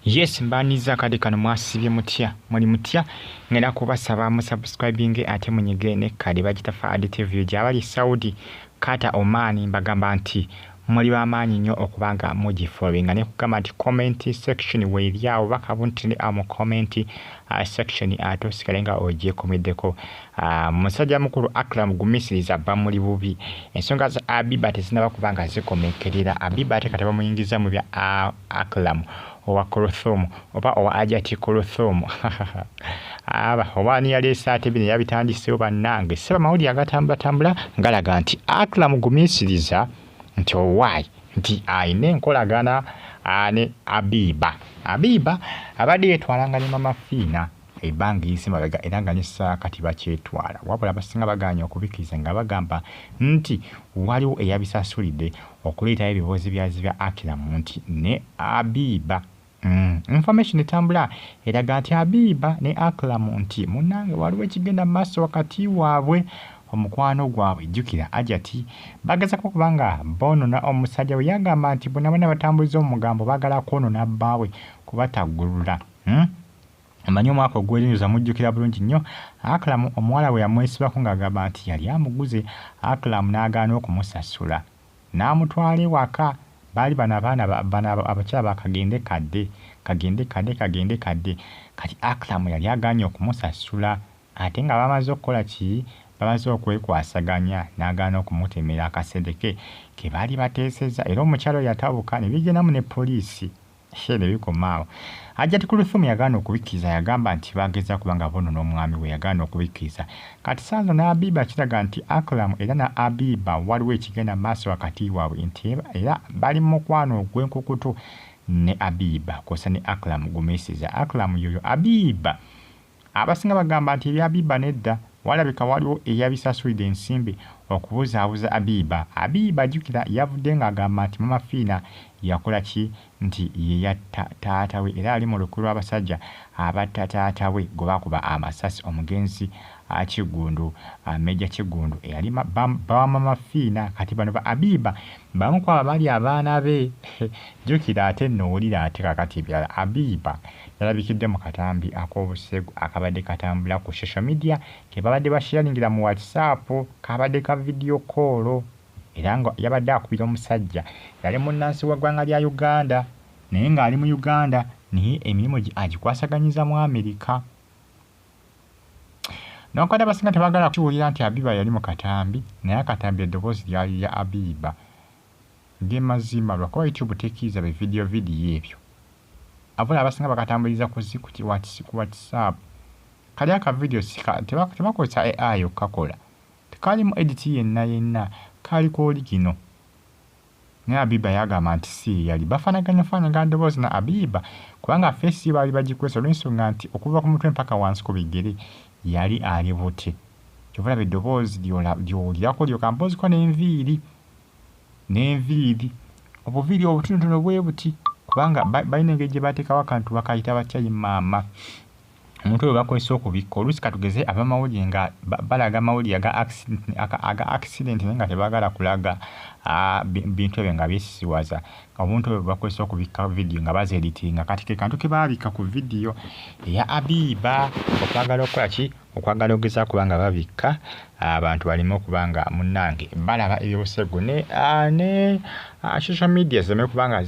Yes, mbaniza kade kano mwasibye mutya muli mutya ngenda kubasaba mu subscribing ate munyigene kade bagita Fadi TV gyabali Saudi kata Oman mbagamba nti muli bamanyi nnyo okubanga mugi following ne kugamba nti comment section weeryawo bakabuntine mu comment section ato sikalenga oje komeddeko musajja mukulu Akram gumisiriza bamuli bubi ensonga za Abiba tezinaba kubanga zikomekerera Abiba tekataba muyingiza mu bya Akram owa Kolothomu oba owa Ajati Kolothomu oba ni yali esaate bino yabitandisewo bannange seba mawuli agatambula ngalaga nti Akram gumisiriza nti owaayi nti ayina enkolagana ne Abiba abadde yetwalanga ne Mama Fiina ebbanga iyise mabega era nga n'essaawa kati bakyetwala wabula abasinga baganya okubikiriza nga bagamba nti waliwo eyabisasulidde okuleetayo ebibuuzi bya Akram nti ne Abiba information etambula eraga nti Abiba ne Akram nti munnange waliwo ekigenda mu maaso wakati waabwe omukwano gwabwe jjukira Ajati bagezako kubanga bonona omusajja we yagamba nti bonna batambuliza omugambo baagala kwonona bbaabwe kubataggulula amanyi omwaka ogw'erinnyuza mujjukira bulungi nnyo Akram omuwala we yamwesibako ng'agamba nti yali amuguze Akram n'agaana okumusasula n'amutwala ewaka baali bano abaana abakyala bakagende kadde kati Akram yali agaanye okumusasula ate nga bamaze okukola ki bamaze okwekwasaganya n'agaana okumutemera akasente ke baali bateesezza era omukyalo yatabuka ne bigenamu ne poliisi ne bikomaawo Ajati Kolothomu yagaana okubikiriza yagamba nti bageza kubanga bono n'omwami we yagaana okubikiriza kati saazo ne Abiba kiraga nti Akram era na Abiba waliwo ekigenda maaso wakati waabwe nti era bali mu mukwano ogw'enkukutu ne Abiba kosa ne Akram gumisiriza Akram yoyo Abiba abasinga bagamba nti eri Abiba nedda walabika waliwo eyabisasulidde ensimbi okubuzaabuza Abiba jjukira yavudde ng'agamba nti Mama Fiina yakola ki nti ye yatta taata we era ali mu lukulu lw'abasajja abatta taata we gwe bakuba amasasi omugenzi Kigundu Meja Kigundu eyali bawa Mama Fiina kati bano ba Abiba bamu kwaba bali abaana be jjukira ate nowulira ate kakati ebirala Abiba yalabikidde mu katambi ak'obusegu akabadde katambula ku social media ke babadde basharingira mu WhatsApp kabadde ka video call era nga yabadde akubira omusajja yali munnansi wa ggwanga lya Uganda naye ng'ali mu Uganda naye emirimu agikwasaganyiza mu Amerika n'okwada abasinga tebagala kukiwulira nti Abiba yali mu katambi naye akatambi eddoboozi lyali lya Abiba ng'emazima lwakuba YouTube tekkiriza video ebyo abula abasinga bakatambuliza ku WhatsApp kali aka video tebakozesa AI okukakola tekalimu edit yenna kali ku original naye Abiba yagamba nti si yali bafaanaganya ddoboozi na Abiba kubanga face baali bagikwesa olw'ensonga nti okuva ku mutwe mpaka wansi ku bigere yali ali bute kyova olaba eddoboozi ly'owulirako lyokampoziko n'enviiri obuviiri obutonotono bwe buti kubanga balina engeri gye bateekawo akantu bakayita batya maama omuntu oyo bakozesa okubikka oluusi katugeze abamawulire nga balaga amawulire aga accident naye nga tebaagala kulaga bintu ebyo nga byesisiwaza omuntu oyo bakozesa okubikka vidiyo nga bazeeditinga kati ke kantu ke baabikka ku vidiyo eya Abiba okwagala okukola ki okwagala ogeza kubanga babikka abantu balime okubanga munnange balaba ebyobusegu ne social media zireme kubanga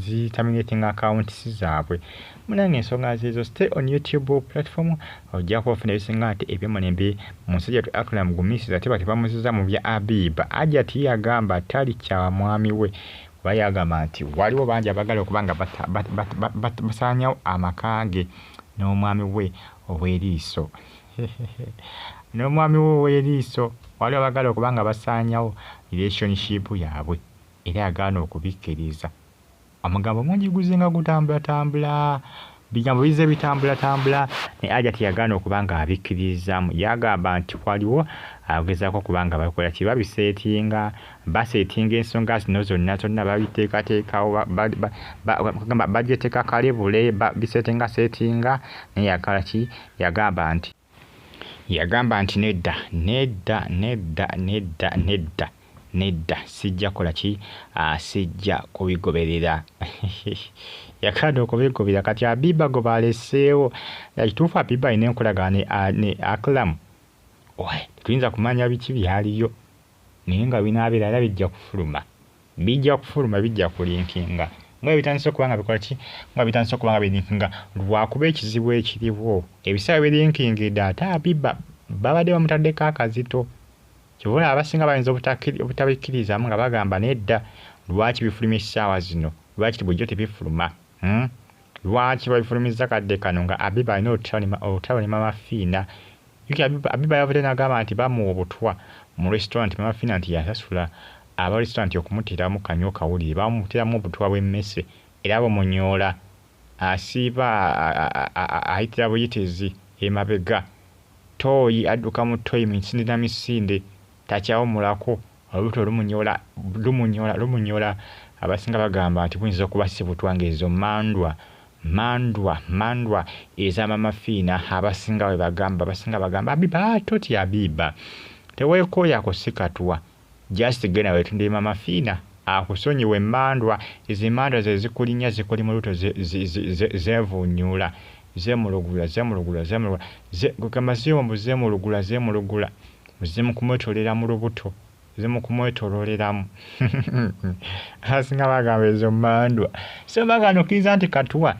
ziterminating accounts zaabwe munnange ensonga zezo stay on YouTube platform ojja kufuna ebisinga ate ebyomulembe musajja tu Akram gumisiriza ate batebamuziza mu bya Abiba Ajati yagamba talikyawa mwami we kuba yagamba nti waliwo bangi abagala okubanga basaanyawo amaka ge n'omwami we ow'eriiso waliwo abagala okubanga basaanyawo relationship yaabwe era yagaana okubikkiriza amagambo mungi guzinga gutambula bigambo bize bitambula ne Ajati yagaana okubanga abikkirizamu yagamba nti waliwo agezaako kubanga bakola ki baseetinga ensonga zino zonna babiteekateekawo bagyeteeka kalebule biseetinga naye yakala ki yagamba nti nedda nedda sijja kola ki sijja kubigoberera yakanda okubigobera kati Abiba go baleseewo ekituufu Abiba alina enkolagana ne Akram tuyinza kumanya biki byaliyo naye nga binaabeera era bijja kufuluma bijja kulinkinga nga bitandise okuba nga bikola ki nga bitandise okuba nga birinkinga lwakuba ekizibu ekiriwo ebiseera birinkingidde ate Abiba babadde bamutaddeko akazito kibula abasinga bayinza obutabikkirizamu nga bagamba nedda lwaki bifulumya essaawa zino lwaki bulijjo tebifuluma lwaki babifulumizza kadde kano nga Abiba alina olutalo ne Mama Fiina Abiba yavudde n'agamba nti bamuwa obutwa mu restaurant Mama Fiina nti yasasula aba restaurant okumuteeramu kanyo kawulire bamuteeramu obutwa bw'emmese era bamunyoola asiiba ayitira buyitezi emabega tooyi adduka mu tooyi misinde na misinde takyawumulako olubuto lumunyoola abasinga bagamba nti buyinza okuba si butwa ng'ezo mandwa eza Mama Fiina abasinga bagamba Abiba toti Abiba teweekooyako si katwa just genda weetundire Mama Fiina akusonyiwe mandwa ezo mandwa ze zikulinya zikuli mu lubuto zeevuunyuula zemulugula zemulugula muzimu kumwetolera mu lubuto zimu kumwetololeramu asinga bagamba ezo mandwa so bagano kiriza nti katwa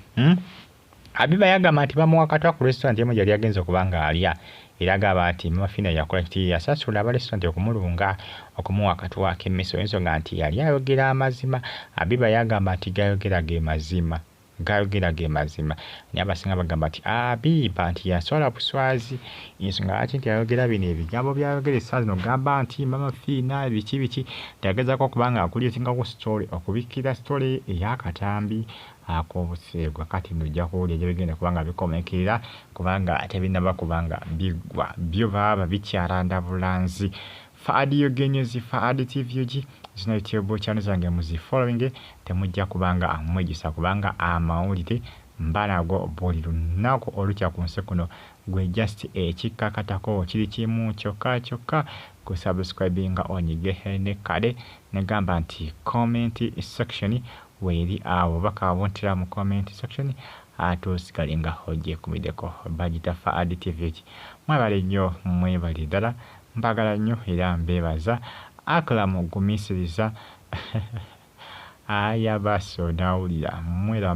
Abiba yagamba nti bamuwa katwa ku restaurant emu yali agenza okuba nga alya era agamba nti Mama Fiina yakola kiti yasasula aba restaurant okumulunga okumuwa katwa ak'emmese ensonga nti yali ayogera amazima Abiba yagamba nti gayogera ge mazima naye abasinga bagamba nti Abiba nti yaswala buswazi ensonga lwaki nti ayogera bino ebigambo byayogera essaawa zino ogamba nti Mama Fiina biki teyagezaako okuba nga akuliyetingako story okubikkira story ey'akatambi ak'obuseegwa kati nojja kuwulira ebyo bigenda kubanga bikomekerera kubanga tebinaba kubanga biggwa byo baba bikyalanda bulanzi Audio News Audio TV zino YouTube channel zange muzi following temujja kubanga mwegisa kubanga amawulire mba nago buli lunaku olukya ku nsi kuno gwe just ekikkakatako kiri kimu kyokka ku subscribinga onyige kale negamba nti comment section weeri awo bakawontera mu comment section atosikalinga hojje kumideko bagita Audio TV mwebale nnyo mwebale ddala mbagala nnyo era mbeebaza Akram gumisiriza aya baso nawulira mwera